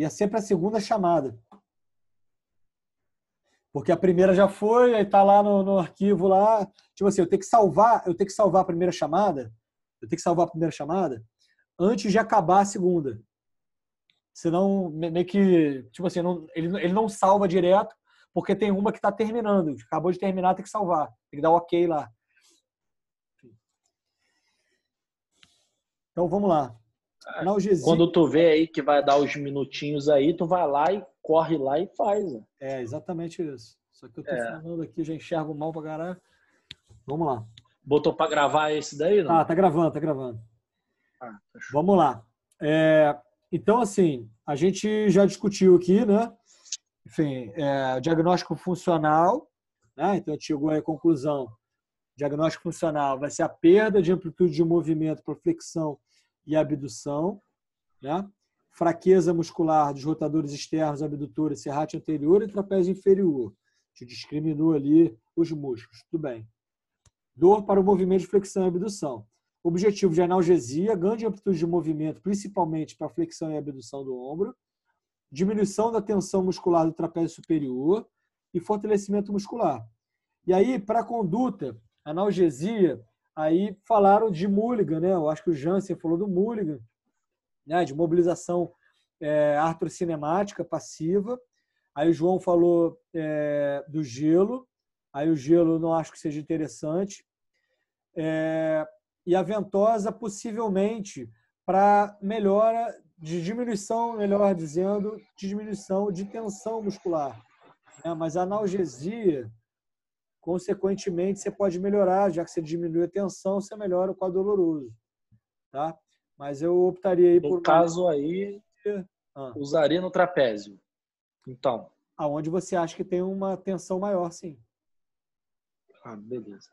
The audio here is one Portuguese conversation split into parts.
E é sempre a segunda chamada. Porque a primeira já foi, aí tá lá no arquivo lá. Tipo assim, eu tenho que salvar a primeira chamada. Eu tenho que salvar a primeira chamada antes de acabar a segunda. Senão, meio que, tipo assim, ele não salva direto, porque tem uma que está terminando. Acabou de terminar, tem que salvar. Tem que dar OK lá. Então, vamos lá. Analgesia. Quando tu vê aí que vai dar os minutinhos aí, tu vai lá e corre lá e faz. Né? É exatamente isso. Só que eu tô falando aqui, já enxergo mal pra caralho. Vamos lá. Botou pra gravar esse daí, não? Tá gravando. Tá Vamos lá. Então, assim, a gente já discutiu aqui, né? Enfim, diagnóstico funcional, né? Então, a gente chegou à conclusão. Diagnóstico funcional vai ser a perda de amplitude de movimento por flexão e abdução, né? Fraqueza muscular dos rotadores externos, abdutores, serrátil anterior e trapézio inferior. A gente discriminou ali os músculos. Tudo bem. Dor para o movimento de flexão e abdução. Objetivo de analgesia, ganho de amplitude de movimento, principalmente para flexão e abdução do ombro. Diminuição da tensão muscular do trapézio superior e fortalecimento muscular. E aí, para a conduta, analgesia, aí falaram de Mulligan, né? Eu acho que o Jansen falou do Mulligan, né? De mobilização artrocinemática passiva. Aí o João falou do gelo. Aí o gelo não acho que seja interessante. E a ventosa, possivelmente, para melhora de diminuição, melhor dizendo, de diminuição de tensão muscular. Mas a analgesia, consequentemente, você pode melhorar, já que você diminui a tensão, você melhora o quadro doloroso. Tá? Mas eu optaria aí por... No caso aí, usaria no trapézio. Então. Aonde você acha que tem uma tensão maior, sim. Beleza.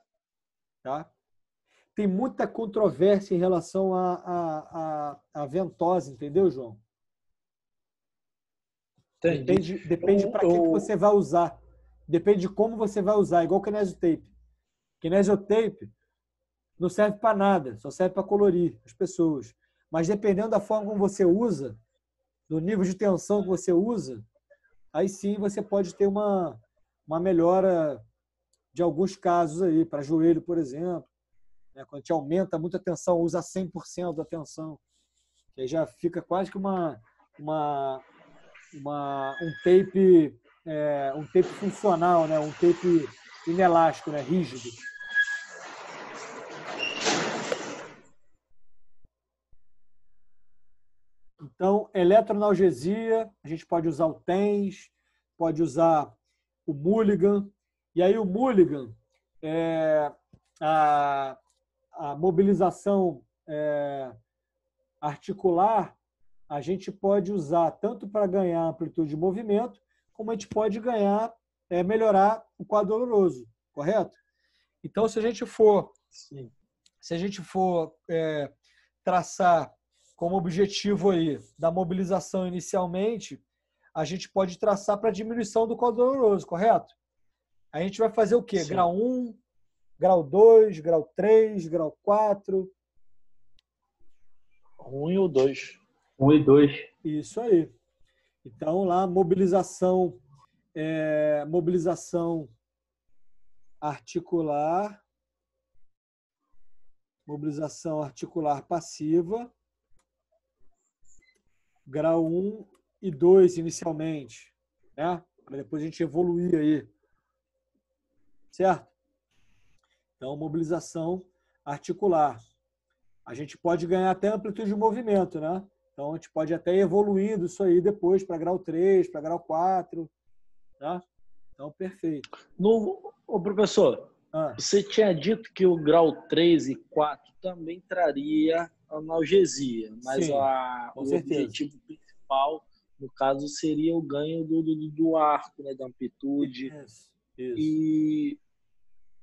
Tá? Tem muita controvérsia em relação à ventosa, entendeu, João? Entendi. Depende para que você vai usar. Depende de como você vai usar, igual o kinesiotape. Kinesiotape não serve para nada, só serve para colorir as pessoas. Mas dependendo da forma como você usa, do nível de tensão que você usa, aí sim você pode ter uma melhora de alguns casos aí, para joelho, por exemplo. Quando a gente aumenta muito a tensão, usa 100% da tensão. Que aí já fica quase que um tape funcional, né? Um tape inelástico, né? Rígido. Então, eletroanalgesia, a gente pode usar o TENS, pode usar o Mulligan. E aí o Mulligan, a mobilização articular, a gente pode usar tanto para ganhar amplitude de movimento, como a gente pode melhorar o quadro doloroso, correto? Então, se a gente for traçar como objetivo aí da mobilização inicialmente, a gente pode traçar para diminuição do quadro doloroso, correto? A gente vai fazer o quê? Sim. Grau 1, grau 2, grau 3, grau 4? 1 e o 2. 1 e 2. Isso aí. Então, lá, mobilização articular passiva, grau 1 e 2 inicialmente, né? Para depois a gente evoluir aí. Certo? Então, mobilização articular. A gente pode ganhar até amplitude de movimento, né? Então, a gente pode até ir evoluindo isso aí depois para grau 3, para grau 4. Tá? Então, perfeito. Ô, professor, você tinha dito que o grau 3 e 4 também traria analgesia, mas sim, o objetivo principal, no caso, seria o ganho do arco, né, da amplitude. Isso. E,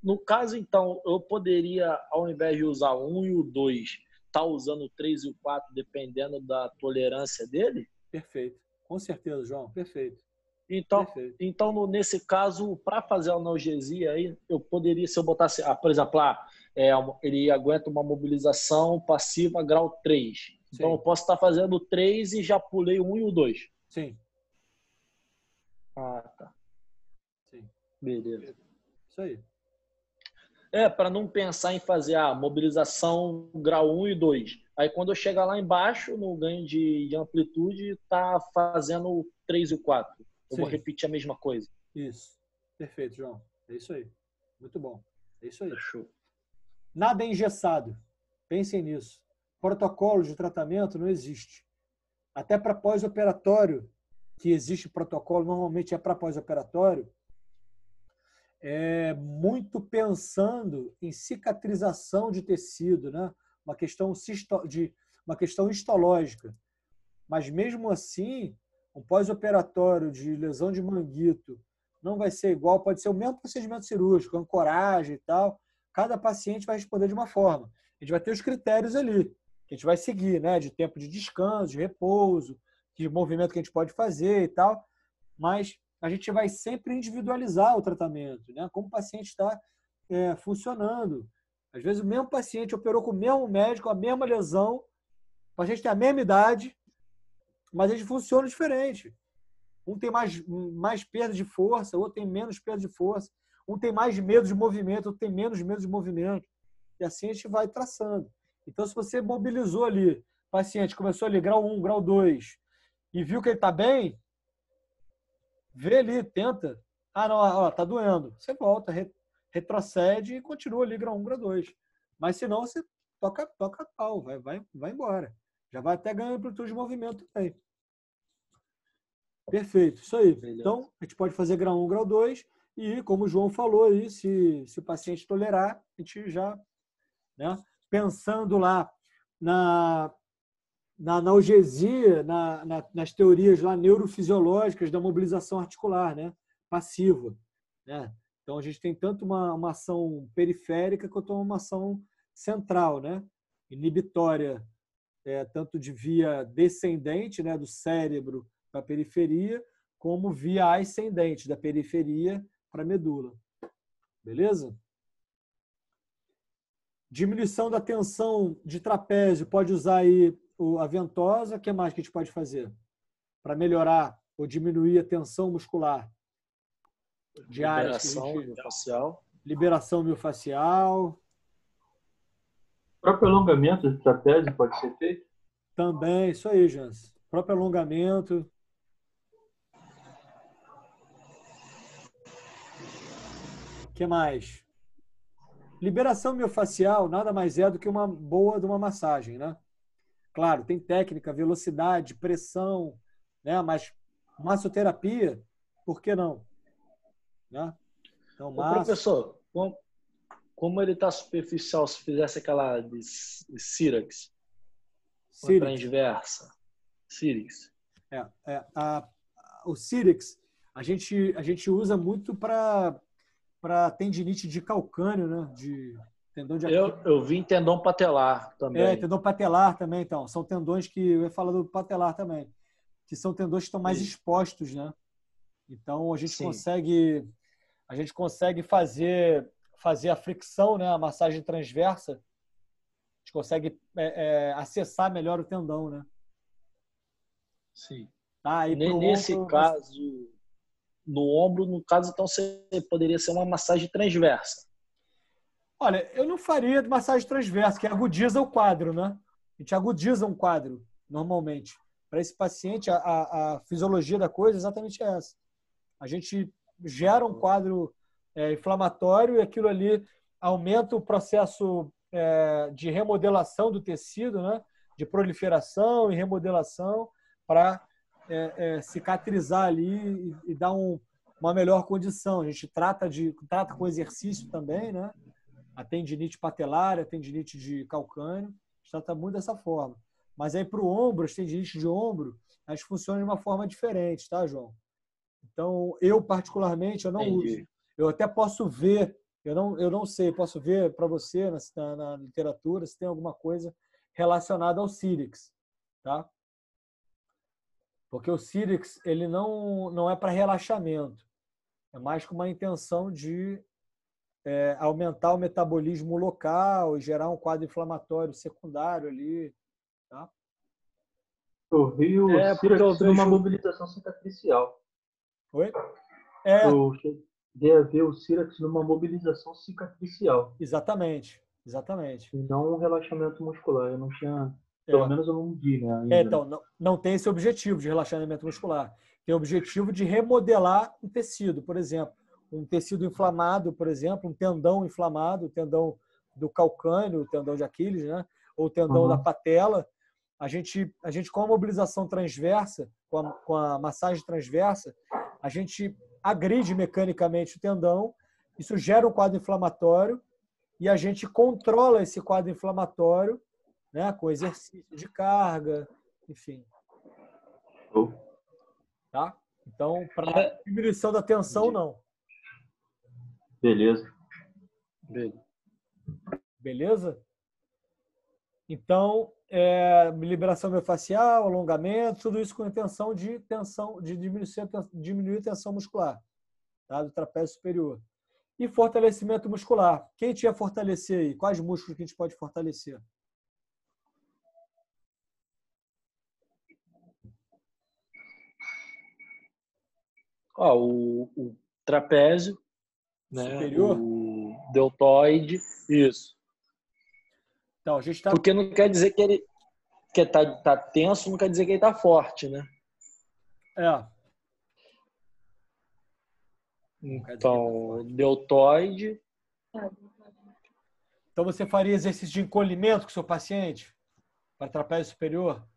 no caso, então, eu poderia, ao invés de usar o 1 e o 2, estar usando o 3 e o 4, dependendo da tolerância dele? Perfeito. Com certeza, João. Perfeito. Então, nesse caso, para fazer a analgesia, aí, eu poderia, se eu botasse, por exemplo, ele aguenta uma mobilização passiva grau 3. Então, eu posso estar fazendo o 3 e já pulei o 1 e o 2. Sim, Ah, tá. sim. Beleza. Isso aí. Para não pensar em fazer a mobilização grau 1 e 2. Aí quando eu chegar lá embaixo, no ganho de amplitude, tá fazendo o 3 e o 4. Eu vou Sim, repetir a mesma coisa. isso. Perfeito, João. É isso aí. Muito bom. É isso aí. Show. Nada é engessado. Pensem nisso. Protocolo de tratamento não existe. Até para pós-operatório, que existe protocolo, normalmente é para pós-operatório, muito pensando em cicatrização de tecido, né? Uma questão histológica. Mas mesmo assim, um pós-operatório de lesão de manguito não vai ser igual, pode ser o mesmo procedimento cirúrgico, ancoragem e tal. Cada paciente vai responder de uma forma. A gente vai ter os critérios ali, que a gente vai seguir, né? De tempo de descanso, de repouso, de movimento que a gente pode fazer e tal. Mas a gente vai sempre individualizar o tratamento, né? Como o paciente está funcionando. Às vezes o mesmo paciente operou com o mesmo médico, a mesma lesão, o paciente tem a mesma idade, mas eles funcionam diferente. Um tem mais perda de força, o outro tem menos perda de força. Um tem mais medo de movimento, outro tem menos medo de movimento. E assim a gente vai traçando. Então, se você mobilizou ali, o paciente começou ali, grau 1, grau 2, e viu que ele está bem, vê ali, tenta. Ah, não, ó, tá doendo. Você volta, retrocede e continua ali, grau 1, grau 2. Mas se não, você toca pau, vai embora. Já vai até ganhando amplitude de movimento também. Perfeito, isso aí. Beleza. Então, a gente pode fazer grau 1, grau 2 e, como o João falou aí, se o paciente tolerar, a gente já, né, pensando lá na analgesia, nas teorias lá neurofisiológicas da mobilização articular, né, passiva, né? Então, a gente tem tanto uma ação periférica quanto uma ação central, né? Inibitória, tanto de via descendente, né, do cérebro para a periferia, como via ascendente, da periferia para a medula. Beleza? Diminuição da tensão de trapézio, pode usar aí a ventosa. O que mais que a gente pode fazer para melhorar ou diminuir a tensão muscular de áreas que a Liberação gente... miofascial. Liberação miofascial. O próprio alongamento do trapézio pode ser feito? Também, isso aí, Jans. Próprio alongamento. O que mais? Liberação miofascial nada mais é do que uma boa de uma massagem, né? Claro, tem técnica, velocidade, pressão, né? Mas massoterapia, por que não? Né? Então, Ô, professor, como ele está superficial, se fizesse aquela de Syrinx, uma transversa, Syrinx. O Syrinx a gente usa muito para tendinite de calcâneo, né? De tendão de Aquiles. Eu vi tendão patelar também. Tendão patelar também, então. São tendões que eu ia falar do patelar também, que são tendões que estão mais expostos, né? Então a gente consegue fazer a fricção, né? A massagem transversa. A gente consegue acessar melhor o tendão, né? Sim. Tá, e nesse caso, no ombro, no caso, então poderia ser uma massagem transversa. Olha, eu não faria de massagem transversa, que agudiza o quadro, né? A gente agudiza um quadro, normalmente. Para esse paciente, a fisiologia da coisa é exatamente essa. A gente gera um quadro inflamatório e aquilo ali aumenta o processo de remodelação do tecido, né? De proliferação e remodelação para cicatrizar ali e dar uma melhor condição. A gente trata com exercício também, né? A tendinite patelar, a tendinite de calcâneo, a gente trata muito dessa forma. Mas aí para o ombro, as tendinites de ombro, elas funcionam de uma forma diferente, tá, João? Então, eu particularmente, eu não uso. Eu até posso ver, eu não sei, posso ver para você na literatura se tem alguma coisa relacionada ao Syrinx, tá? Porque o Syrinx, ele não é para relaxamento, é mais com uma intenção de aumentar o metabolismo local e gerar um quadro inflamatório secundário ali, tá? Eu vi o porque eu Sírax numa vejo. mobilização cicatricial. Oi? É, Eu cheguei a ver o Sírax numa mobilização cicatricial. exatamente. Exatamente. E não um relaxamento muscular. Eu não tinha. Pelo É. menos eu não vi, né, ainda. Então, não tem esse objetivo de relaxamento muscular. Tem o objetivo de remodelar um tecido, por exemplo. Um tecido inflamado, por exemplo, um tendão inflamado, o tendão do calcâneo, o tendão de Aquiles, né? Ou o tendão da Uhum. patela. A gente com a mobilização transversa, com a massagem transversa, a gente agride mecanicamente o tendão, isso gera um quadro inflamatório e a gente controla esse quadro inflamatório, né, com exercício de carga, enfim. Show. Tá? Então, para diminuição da tensão, não. Beleza. Beleza? Então, liberação miofascial, alongamento, tudo isso com a intenção de diminuir a tensão muscular, tá? Do trapézio superior. E fortalecimento muscular. Quem tinha fortalecer aí? Quais músculos que a gente pode fortalecer? Ó, o trapézio, né? Superior? O deltoide, isso. Então, a gente está... Porque não quer dizer que ele tá tenso, não quer dizer que ele tá forte, né? Então, deltoide. Então, você faria exercício de encolhimento com o seu paciente para trapézio superior?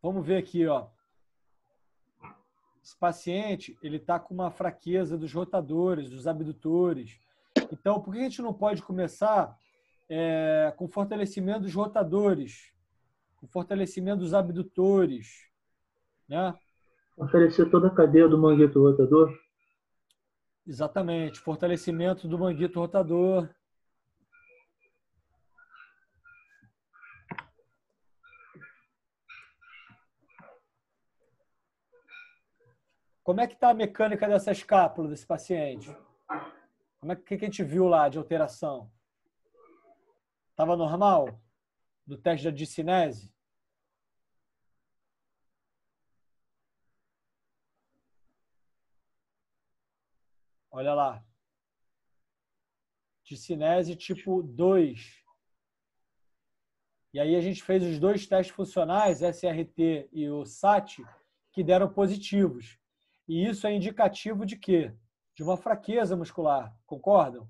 Vamos ver aqui, ó. Esse paciente, ele está com uma fraqueza dos rotadores, dos abdutores. Então, por que a gente não pode começar com fortalecimento dos rotadores, com fortalecimento dos abdutores, né? Oferecer toda a cadeia do manguito rotador? Exatamente, fortalecimento do manguito rotador. Como é que está a mecânica dessa escápula desse paciente? Como é que a gente viu lá de alteração? Estava normal? No teste da discinese? Olha lá. Discinese tipo 2. E aí a gente fez os dois testes funcionais, SRT e o SAT, que deram positivos. E isso é indicativo de quê? De uma fraqueza muscular. Concordam?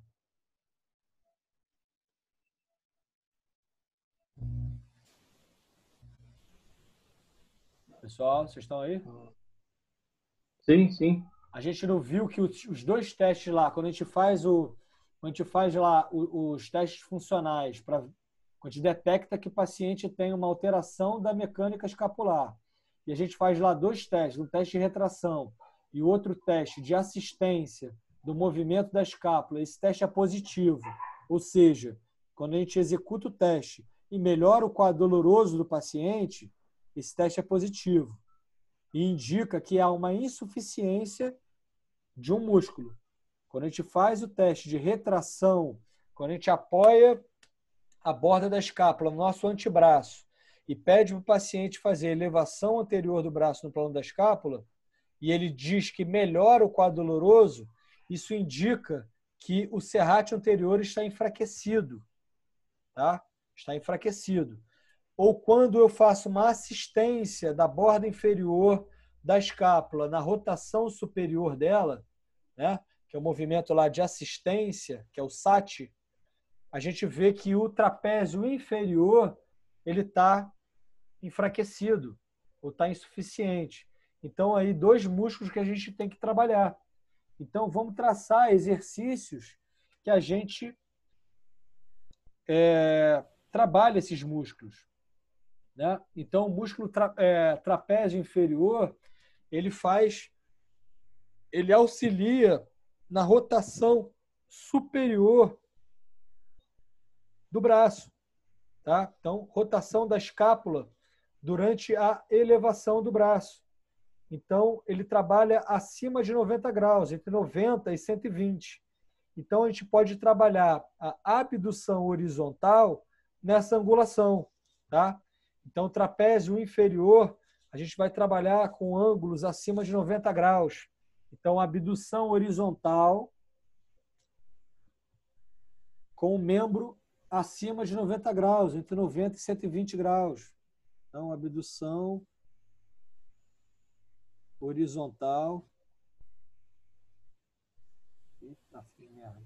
Pessoal, vocês estão aí? Sim, sim. A gente não viu que os dois testes lá, quando a gente faz lá os testes funcionais, quando a gente detecta que o paciente tem uma alteração da mecânica escapular, e a gente faz lá dois testes, um teste de retração e outro teste de assistência do movimento da escápula, esse teste é positivo. Ou seja, quando a gente executa o teste e melhora o quadro doloroso do paciente, esse teste é positivo e indica que há uma insuficiência de um músculo. Quando a gente faz o teste de retração, quando a gente apoia a borda da escápula no nosso antebraço e pede para o paciente fazer a elevação anterior do braço no plano da escápula, e ele diz que melhora o quadro doloroso, isso indica que o serrátil anterior está enfraquecido. Tá? Está enfraquecido. Ou quando eu faço uma assistência da borda inferior da escápula na rotação superior dela, né, que é o movimento lá de assistência, que é o SAT, a gente vê que o trapézio inferior ele está enfraquecido ou está insuficiente. Então, aí, dois músculos que a gente tem que trabalhar. Então, vamos traçar exercícios que a gente trabalha esses músculos. Né? Então, o músculo trapézio inferior, ele auxilia na rotação superior do braço. Tá? Então, rotação da escápula durante a elevação do braço. Então, ele trabalha acima de 90 graus, entre 90 e 120. Então, a gente pode trabalhar a abdução horizontal nessa angulação, tá? Então, o trapézio inferior, a gente vai trabalhar com ângulos acima de 90 graus. Então, a abdução horizontal com o membro acima de 90 graus, entre 90 e 120 graus. Então, abdução horizontal. Eita, merda.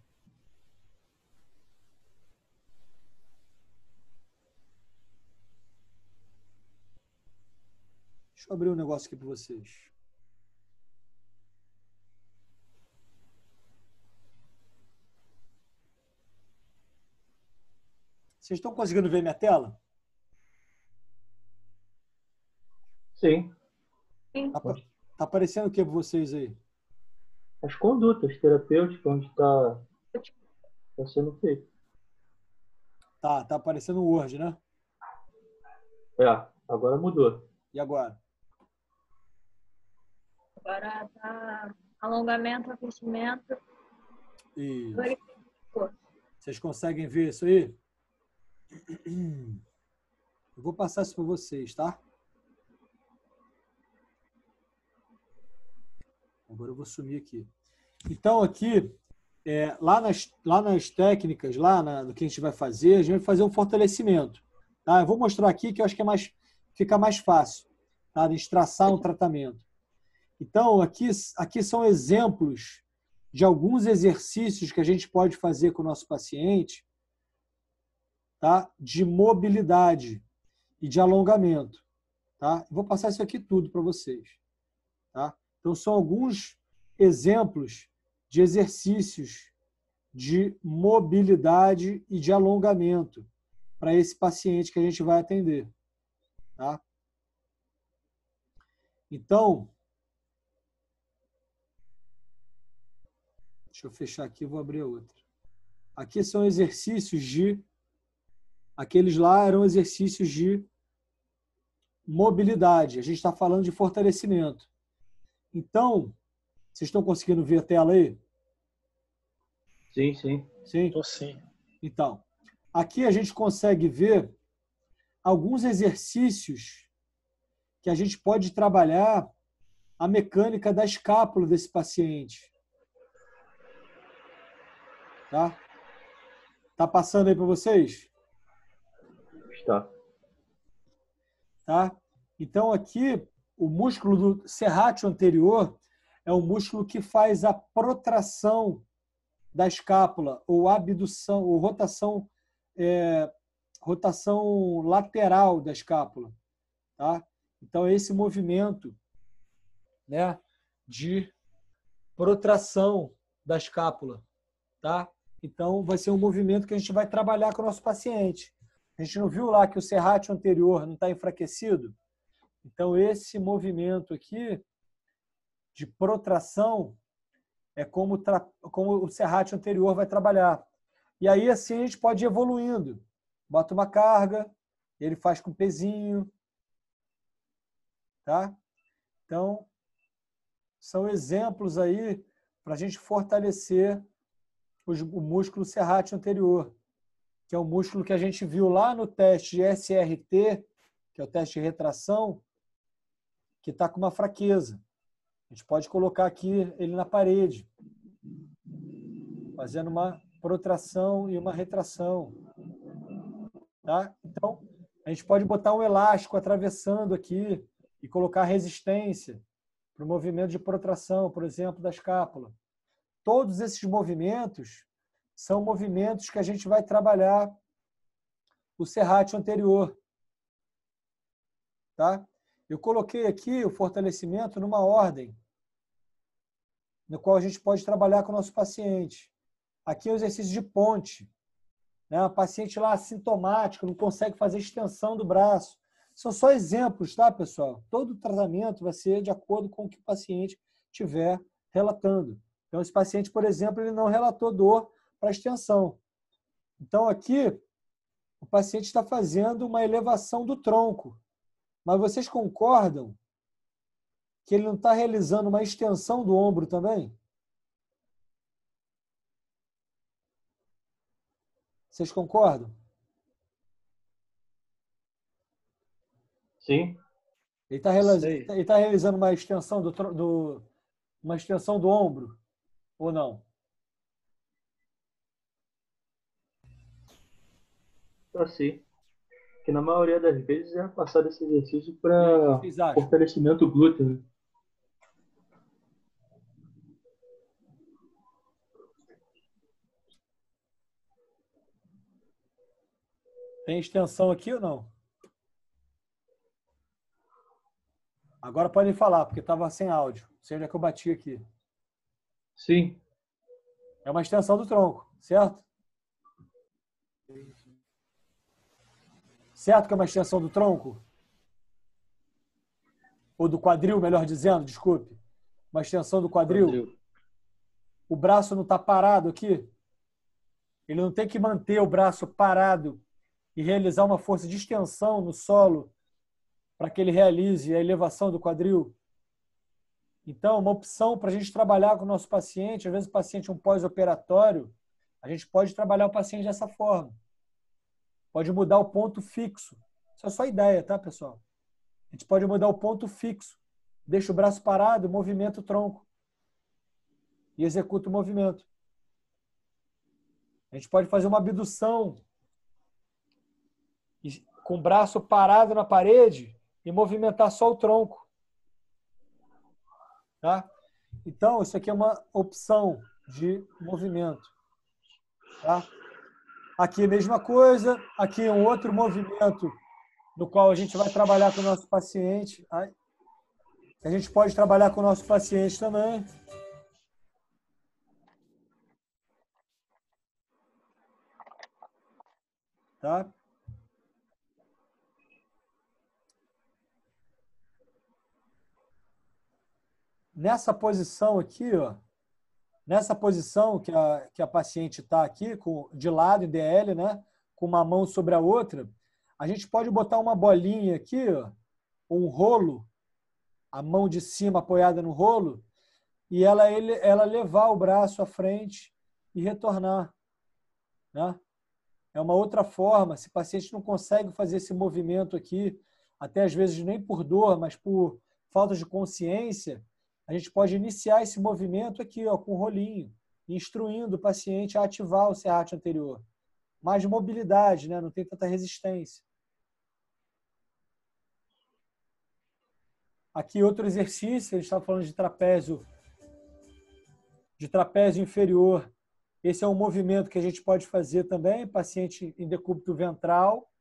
Deixa eu abrir um negócio aqui para vocês. Vocês estão conseguindo ver minha tela? Sim. Tá aparecendo o que para vocês aí? As condutas terapêuticas onde está sendo feito. Tá aparecendo o Word, né? Agora mudou. E agora? Agora tá alongamento, aquecimento. Isso. Vocês conseguem ver isso aí? Eu vou passar isso para vocês, tá? Agora eu vou sumir aqui. Então, aqui, lá nas técnicas, do que a gente vai fazer, a gente vai fazer um fortalecimento. Tá? Eu vou mostrar aqui que eu acho que fica mais fácil, tá? De traçar um tratamento. Então, aqui são exemplos de alguns exercícios que a gente pode fazer com o nosso paciente, tá? De mobilidade e de alongamento. Tá? Eu vou passar isso aqui tudo para vocês. Tá? Então, são alguns exemplos de exercícios de mobilidade e de alongamento para esse paciente que a gente vai atender. Tá? Então, deixa eu fechar aqui e vou abrir outra. Aqui são exercícios aqueles lá eram exercícios de mobilidade. A gente está falando de fortalecimento. Então, vocês estão conseguindo ver a tela aí? Sim, sim. Sim? Tô sim. Então, aqui a gente consegue ver alguns exercícios que a gente pode trabalhar a mecânica da escápula desse paciente. Tá? Tá passando aí para vocês? Está. Tá? Então, aqui, o músculo do serrátil anterior é o músculo que faz a protração da escápula, ou abdução, ou rotação lateral da escápula. Tá? Então, é esse movimento, né, de protração da escápula. Tá? Então, vai ser um movimento que a gente vai trabalhar com o nosso paciente. A gente não viu lá que o serrátil anterior não está enfraquecido? Então, esse movimento aqui de protração é como o serrátil anterior vai trabalhar. E aí, assim, a gente pode ir evoluindo. Bota uma carga, ele faz com pezinho. Tá? Então, são exemplos aí para a gente fortalecer o músculo serrátil anterior, que é o músculo que a gente viu lá no teste de SRT, que é o teste de retração, que está com uma fraqueza. A gente pode colocar aqui ele na parede, fazendo uma protração e uma retração. Tá? Então, a gente pode botar um elástico atravessando aqui e colocar resistência para o movimento de protração, por exemplo, da escápula. Todos esses movimentos são movimentos que a gente vai trabalhar o serrátil anterior. Tá? Eu coloquei aqui o fortalecimento numa ordem no qual a gente pode trabalhar com o nosso paciente. Aqui é o exercício de ponte. Né? O paciente lá assintomático, não consegue fazer extensão do braço. São só exemplos, tá, pessoal? Todo tratamento vai ser de acordo com o que o paciente estiver relatando. Então, esse paciente, por exemplo, ele não relatou dor para extensão. Então, aqui, o paciente está fazendo uma elevação do tronco. Mas vocês concordam que ele não está realizando uma extensão do ombro também? Vocês concordam? Sim. Ele Sei. está realizando uma extensão uma extensão do ombro ou não? Assim, que na maioria das vezes é passado esse exercício E aí, o que para vocês acham? fortalecimento glúteo, né? Tem extensão aqui ou não? Agora podem falar, porque estava sem áudio. Não sei onde é que eu bati aqui. Sim, É uma extensão do tronco, certo? Certo que é uma extensão do tronco? Ou do quadril, melhor dizendo, desculpe. Uma extensão do quadril. Quadril. O braço não está parado aqui. Ele não tem que manter o braço parado e realizar uma força de extensão no solo para que ele realize a elevação do quadril. Então, uma opção para a gente trabalhar com o nosso paciente, às vezes o paciente é um pós-operatório, a gente pode trabalhar o paciente dessa forma. Pode mudar o ponto fixo. Isso é só ideia, tá, pessoal? A gente pode mudar o ponto fixo. Deixa o braço parado, movimenta o tronco. E executa o movimento. A gente pode fazer uma abdução com o braço parado na parede e movimentar só o tronco. Tá? Então, isso aqui é uma opção de movimento. Tá? Aqui a mesma coisa. Aqui um outro movimento no qual a gente vai trabalhar com o nosso paciente. A gente pode trabalhar com o nosso paciente também. Tá? Nessa posição aqui, ó, nessa posição que a paciente está aqui, de lado em DL, né, com uma mão sobre a outra, a gente pode botar uma bolinha aqui, ó, um rolo, a mão de cima apoiada no rolo, e ela levar o braço à frente e retornar. Né? É uma outra forma, se o paciente não consegue fazer esse movimento aqui, até às vezes nem por dor, mas por falta de consciência, a gente pode iniciar esse movimento aqui, ó, com o rolinho, instruindo o paciente a ativar o serrátil anterior. Mais mobilidade, né? Não tem tanta resistência. Aqui outro exercício, a gente estava falando de trapézio inferior. Esse é um movimento que a gente pode fazer também, paciente em decúbito ventral.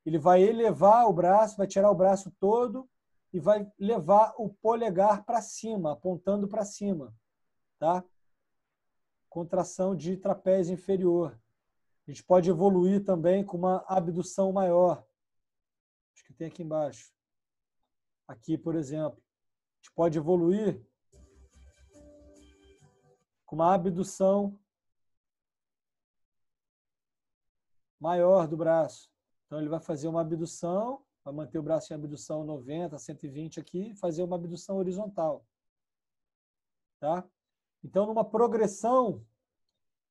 Ele vai elevar o braço, vai tirar o braço todo e vai levar o polegar para cima, apontando para cima. Tá? Contração de trapézio inferior. A gente pode evoluir também com uma abdução maior. Acho que tem aqui embaixo. Aqui, por exemplo. A gente pode evoluir com uma abdução maior do braço. Então, ele vai fazer uma abdução, vai manter o braço em abdução 90, 120 aqui, e fazer uma abdução horizontal. Tá? Então, numa progressão,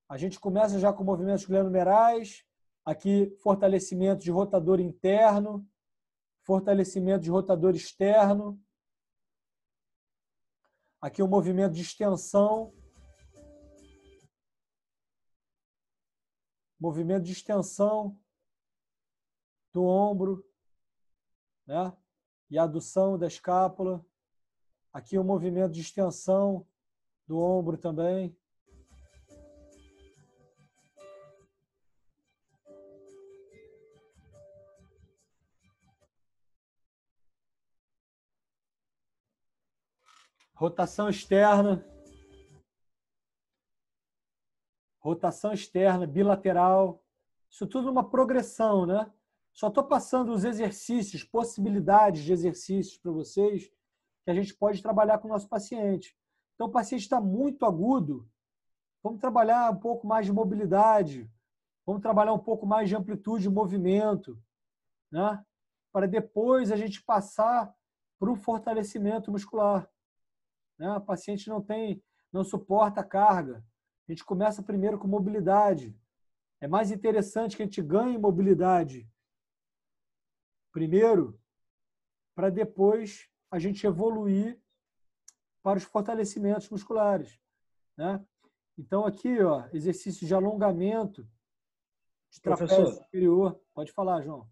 a gente começa já com movimentos glenomerais, aqui fortalecimento de rotador interno, fortalecimento de rotador externo, aqui um movimento de extensão, movimento de extensão do ombro, né? E adução da escápula. Aqui o movimento de extensão do ombro também. Rotação externa. Rotação externa, bilateral. Isso tudo uma progressão, né? Só estou passando os exercícios, possibilidades de exercícios para vocês que a gente pode trabalhar com o nosso paciente. Então, o paciente está muito agudo, vamos trabalhar um pouco mais de mobilidade, vamos trabalhar um pouco mais de amplitude de movimento, né? Para depois a gente passar para o fortalecimento muscular. Né? O paciente não suporta a carga. A gente começa primeiro com mobilidade. É mais interessante que a gente ganhe mobilidade primeiro, para depois a gente evoluir para os fortalecimentos musculares, né? Então, aqui, ó, exercício de alongamento de trapézio Professor, superior. Pode falar, João.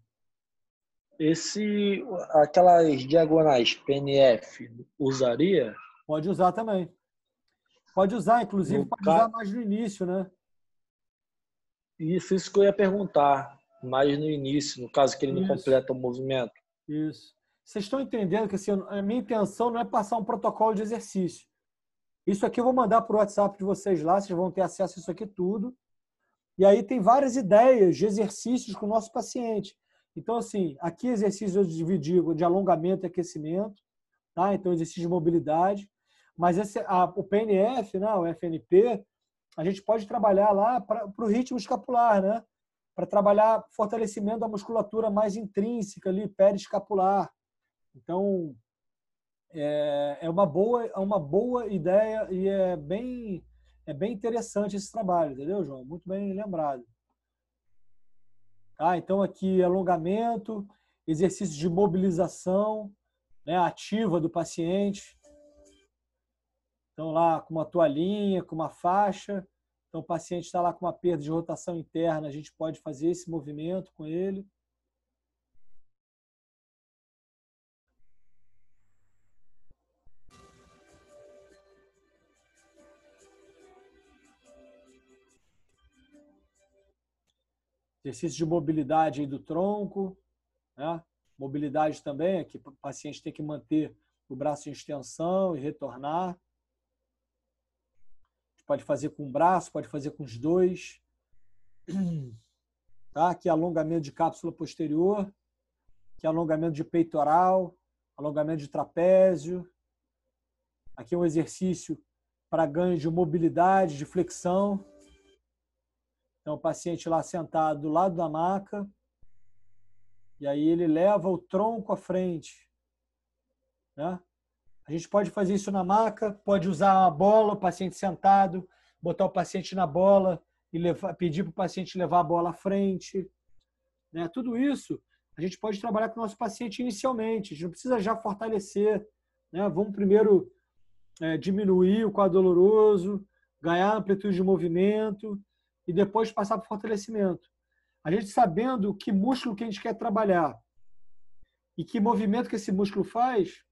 aquelas diagonais PNF usaria? Pode usar também. Pode usar, inclusive, No pode usar ca... mais no início, né? Isso que eu ia perguntar, mais no início, no caso que ele não Isso, completa o movimento. isso. Vocês estão entendendo que assim, a minha intenção não é passar um protocolo de exercício. Isso aqui eu vou mandar para o WhatsApp de vocês lá, vocês vão ter acesso a isso aqui tudo. E aí tem várias ideias de exercícios com o nosso paciente. Então, assim, aqui exercício eu dividi de alongamento e aquecimento, tá? Então, exercício de mobilidade. Mas o PNF, né, o FNP, a gente pode trabalhar lá para o ritmo escapular, né? Para trabalhar fortalecimento da musculatura mais intrínseca ali, periescapular. Então, é uma boa ideia e é bem interessante esse trabalho, entendeu, João? Muito bem lembrado. Tá? Então, aqui, alongamento, exercício de mobilização, né, ativa do paciente. Então, lá com uma toalhinha, com uma faixa. Então, o paciente está lá com uma perda de rotação interna, a gente pode fazer esse movimento com ele. Exercício de mobilidade aí do tronco, né? Mobilidade também, é que o paciente tem que manter o braço em extensão e retornar. Pode fazer com um braço, pode fazer com os dois. Tá? Aqui alongamento de cápsula posterior, aqui alongamento de peitoral, alongamento de trapézio. Aqui um exercício para ganho de mobilidade, de flexão. Então, o paciente lá sentado do lado da maca, e aí ele leva o tronco à frente, né? A gente pode fazer isso na maca, pode usar a bola, o paciente sentado, botar o paciente na bola e pedir para o paciente levar a bola à frente, né? Tudo isso a gente pode trabalhar com o nosso paciente inicialmente, a gente não precisa já fortalecer, né? Vamos primeiro diminuir o quadro doloroso, ganhar amplitude de movimento e depois passar para o fortalecimento. A gente sabendo que músculo que a gente quer trabalhar e que movimento que esse músculo faz,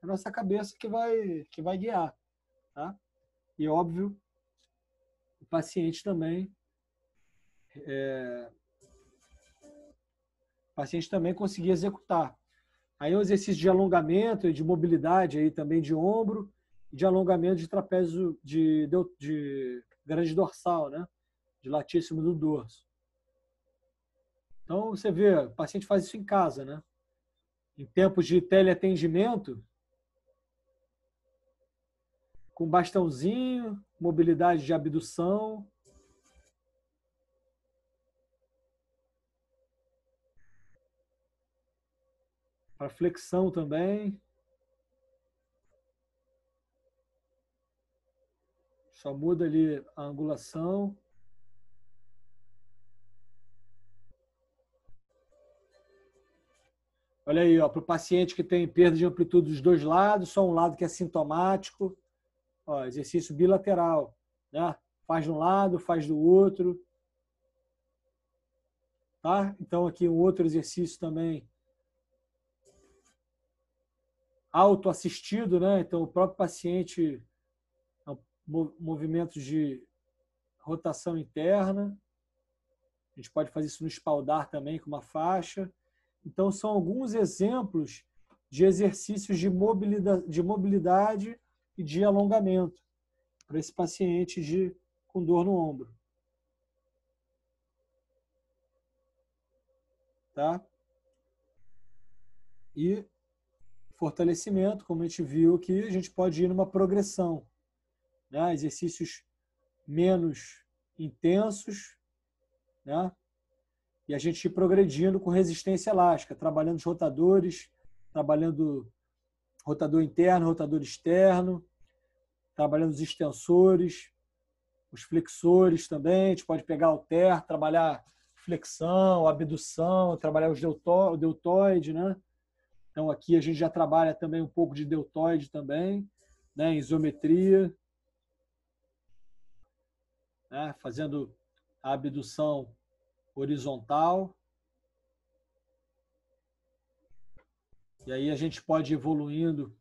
é a nossa cabeça que vai guiar. Tá? E, óbvio, o paciente também conseguir executar. Aí o exercício de alongamento e de mobilidade aí também de ombro e de alongamento de trapézio de grande dorsal, né? De latíssimo do dorso. Então, você vê, o paciente faz isso em casa, né? Em tempos de teleatendimento, com bastãozinho, mobilidade de abdução. Para flexão também. Só muda ali a angulação. Olha aí, para o paciente que tem perda de amplitude dos dois lados, só um lado que é sintomático. Ó, exercício bilateral, né? Faz de um lado, faz do outro. Tá? Então, aqui um outro exercício também. Autoassistido, né? Então, o próprio paciente, movimentos de rotação interna. A gente pode fazer isso no espaldar também, com uma faixa. Então, são alguns exemplos de exercícios de mobilidade e de alongamento para esse paciente com dor no ombro. Tá? E fortalecimento, como a gente viu aqui, a gente pode ir numa progressão, né? Exercícios menos intensos, né? E a gente ir progredindo com resistência elástica, trabalhando os rotadores, trabalhando rotador interno, rotador externo, trabalhando os extensores, os flexores também. A gente pode pegar halter, trabalhar flexão, abdução, trabalhar o deltoide, né? Então, aqui a gente já trabalha também um pouco de deltoide também, né? Isometria, né? Fazendo a abdução horizontal. E aí a gente pode ir evoluindo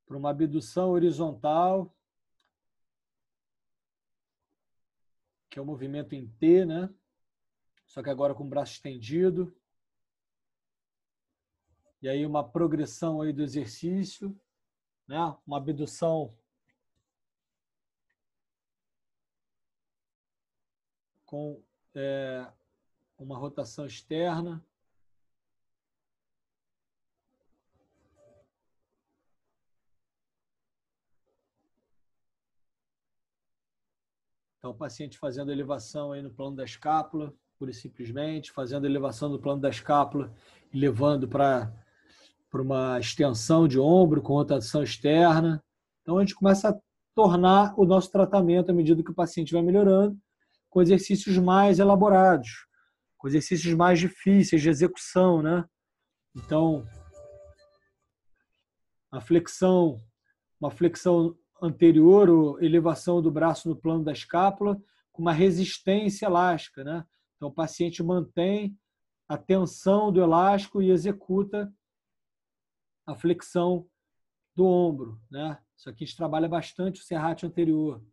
para uma abdução horizontal, que é o movimento em T, né? Só que agora com o braço estendido. E aí uma progressão aí do exercício, né? Uma abdução com uma rotação externa. Então, o paciente fazendo elevação aí no plano da escápula, pura e simplesmente, fazendo elevação do plano da escápula e levando para uma extensão de ombro com rotação externa. Então, a gente começa a tornar o nosso tratamento, à medida que o paciente vai melhorando, com exercícios mais elaborados, com exercícios mais difíceis de execução, né? Então, uma flexão anterior, ou elevação do braço no plano da escápula, com uma resistência elástica, né? Então, o paciente mantém a tensão do elástico e executa a flexão do ombro, né? Isso aqui a gente trabalha bastante o serrátil anterior.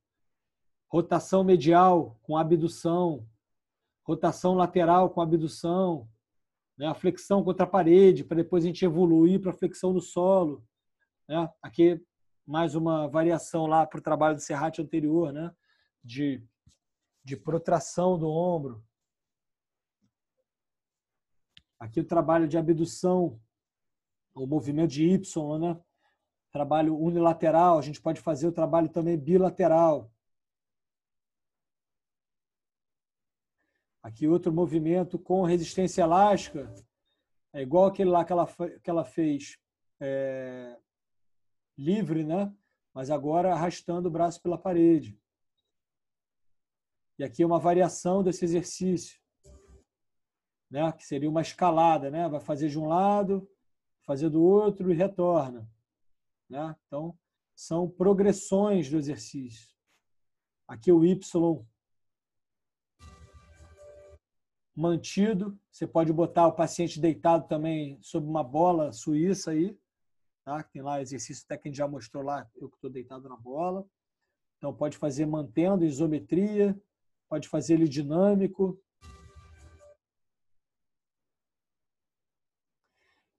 Rotação medial com abdução, rotação lateral com abdução, né? A flexão contra a parede, para depois a gente evoluir para a flexão no solo, né? Aqui mais uma variação lá para o trabalho do serrátil anterior, né? De protração do ombro. Aqui o trabalho de abdução, o movimento de Y, né? Trabalho unilateral, a gente pode fazer o trabalho também bilateral. Aqui outro movimento com resistência elástica, é igual aquele lá que ela fez livre, né? Mas agora arrastando o braço pela parede. E aqui é uma variação desse exercício, né? Que seria uma escalada, né? Vai fazer de um lado, fazer do outro e retorna, né? Então, são progressões do exercício. Aqui o Y mantido. Você pode botar o paciente deitado também sobre uma bola suíça aí, tá? Tem lá exercício até que a gente já mostrou lá, eu que estou deitado na bola. Então, pode fazer mantendo isometria, pode fazer ele dinâmico.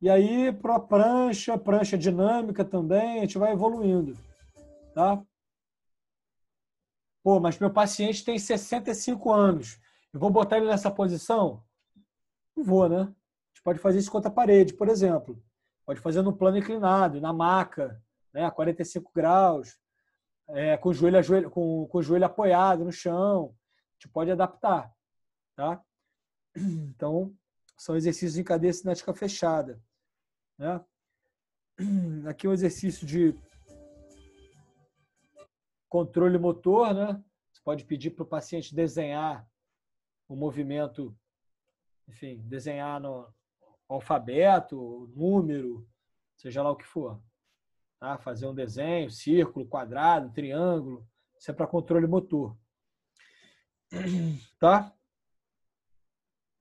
E aí, para a prancha dinâmica também, a gente vai evoluindo, tá? Pô, mas meu paciente tem 65 anos. Eu vou botar ele nessa posição? Não vou, né? A gente pode fazer isso contra a parede, por exemplo. Pode fazer no plano inclinado, na maca, né? A 45 graus, com o joelho apoiado no chão. A gente pode adaptar, tá? Então, são exercícios em cadeia cinética fechada, né? Aqui é um exercício de controle motor, né? Você pode pedir para o paciente desenhar o movimento, enfim, desenhar no alfabeto, número, seja lá o que for. Tá? Fazer um desenho, círculo, quadrado, triângulo. Isso é para controle motor. Tá?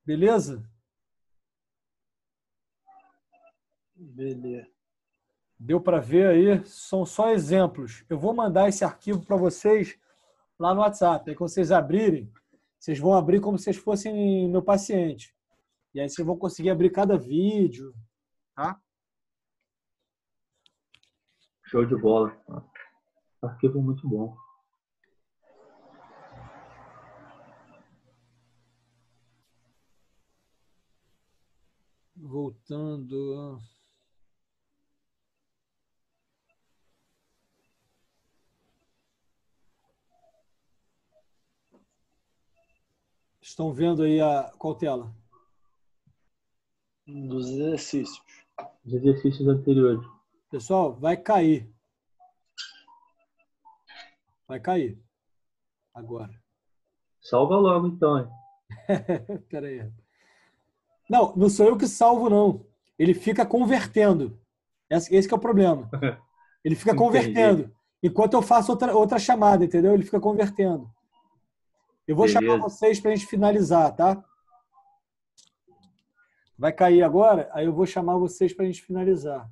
Beleza? Beleza. Deu para ver aí? São só exemplos. Eu vou mandar esse arquivo para vocês lá no WhatsApp. Aí quando vocês abrirem, vocês vão abrir como se vocês fossem meu paciente. E aí vocês vão conseguir abrir cada vídeo. Tá? Show de bola. Arquivo muito bom. Voltando. Estão vendo aí qual tela? Dos exercícios. Os exercícios anteriores. Pessoal, vai cair. Vai cair. agora. Salva logo, então. Hein? Pera aí. Não, não sou eu que salvo, não. Ele fica convertendo. Esse que é o problema. Ele fica convertendo. Enquanto eu faço outra chamada, entendeu? Ele fica convertendo. Eu vou chamar vocês para a gente finalizar, tá? Vai cair agora, aí eu vou chamar vocês para a gente finalizar.